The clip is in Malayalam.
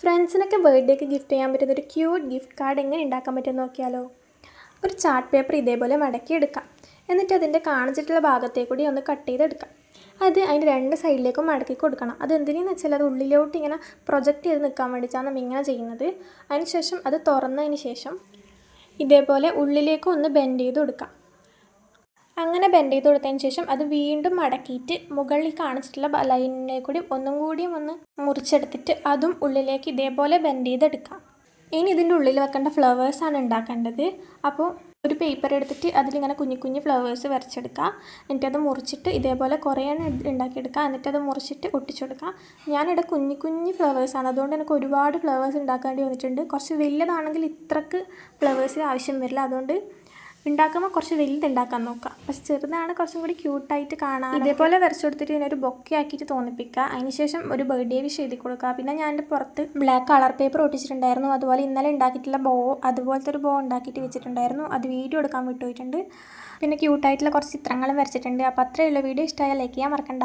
ഫ്രണ്ട്സിനൊക്കെ ബർത്ത്ഡേക്ക് ഗിഫ്റ്റ് ചെയ്യാൻ പറ്റുന്ന ഒരു ക്യൂട്ട് ഗിഫ്റ്റ് കാർഡ് എങ്ങനെ ഉണ്ടാക്കാൻ പറ്റുമെന്ന് നോക്കിയാലോ. ഒരു ചാർട്ട് പേപ്പർ ഇതേപോലെ മടക്കി എടുക്കാം. എന്നിട്ട് അതിൻ്റെ കാണിച്ചിട്ടുള്ള ഭാഗത്തേക്കൂടി ഒന്ന് കട്ട് ചെയ്തെടുക്കാം. അത് അതിൻ്റെ രണ്ട് സൈഡിലേക്കും മടക്കി കൊടുക്കണം. അതെന്തിനെന്ന് വെച്ചാൽ അത് ഉള്ളിലോട്ട് ഇങ്ങനെ പ്രൊജക്റ്റ് ചെയ്ത് നിൽക്കാൻ വേണ്ടിയിട്ടാണ് നമ്മൾ ഇങ്ങനെ ചെയ്യുന്നത്. അതിനുശേഷം അത് തുറന്നതിന് ശേഷം ഇതേപോലെ ഉള്ളിലേക്ക് ഒന്ന് ബെൻഡ് ചെയ്ത് കൊടുക്കാം. അങ്ങനെ ബെൻഡ് ചെയ്ത് കൊടുത്തതിന് ശേഷം അത് വീണ്ടും മടക്കിയിട്ട് മുകളിൽ കാണിച്ചിട്ടുള്ള ലൈനിനെ കൂടി ഒന്നും കൂടിയും ഒന്ന് മുറിച്ചെടുത്തിട്ട് അതും ഉള്ളിലേക്ക് ഇതേപോലെ ബെൻഡ് ചെയ്തെടുക്കാം. ഇനി ഇതിൻ്റെ ഉള്ളിൽ വെക്കേണ്ട ഫ്ലവേഴ്സാണ് ഉണ്ടാക്കേണ്ടത്. അപ്പോൾ ഒരു പേപ്പർ എടുത്തിട്ട് അതിലിങ്ങനെ കുഞ്ഞു കുഞ്ഞു ഫ്ലവേഴ്സ് വരച്ചെടുക്കുക. എന്നിട്ടത് മുറിച്ചിട്ട് ഇതേപോലെ കുറേ ഉണ്ടാക്കിയെടുക്കുക. എന്നിട്ടത് മുറിച്ചിട്ട് ഒട്ടിച്ചെടുക്കുക. ഞാനിവിടെ കുഞ്ഞു കുഞ്ഞു ഫ്ലവേഴ്സാണ്, അതുകൊണ്ട് എനിക്ക് ഒരുപാട് ഫ്ലവേഴ്സ് ഉണ്ടാക്കേണ്ടി വന്നിട്ടുണ്ട്. കുറച്ച് വലുതാണെങ്കിൽ ഇത്രക്ക് ഫ്ലവേഴ്സിന് ആവശ്യം വരില്ല. അതുകൊണ്ട് ഉണ്ടാക്കുമ്പോൾ കുറച്ച് വലുത് ഉണ്ടാക്കാൻ നോക്കുക. പക്ഷെ ചെറുതാണ് കുറച്ചും കൂടി ക്യൂട്ടായിട്ട് കാണാം. ഇതേപോലെ വരച്ചു കൊടുത്തിട്ട് ഇതിനൊരു ബൊക്കെ ആക്കിയിട്ട് തോന്നിപ്പിക്കുക. അതിനുശേഷം ഒരു ബർത്ത്ഡേ വിഷ് എഴുതി കൊടുക്കുക. പിന്നെ ഞാൻ എൻ്റെ പുറത്ത് ബ്ലാക്ക് കളർ പേപ്പർ ഒട്ടിച്ചിട്ടുണ്ടായിരുന്നു. അതുപോലെ ഇന്നലെ ഉണ്ടാക്കിയിട്ടുള്ള ബോ, അതുപോലത്തെ ഒരു ബോ ഉണ്ടാക്കിയിട്ട് വെച്ചിട്ടുണ്ടായിരുന്നു. അത് വീഡിയോ എടുക്കാൻ വിട്ടുപോയിട്ടുണ്ട്. പിന്നെ ക്യൂട്ടായിട്ടുള്ള കുറച്ച് ചിത്രങ്ങളും വരച്ചിട്ടുണ്ട്. അപ്പോൾ അത്രയുള്ള വീഡിയോ ഇഷ്ടമായാൽ ലൈക്ക് ചെയ്യാൻ മറക്കണ്ട.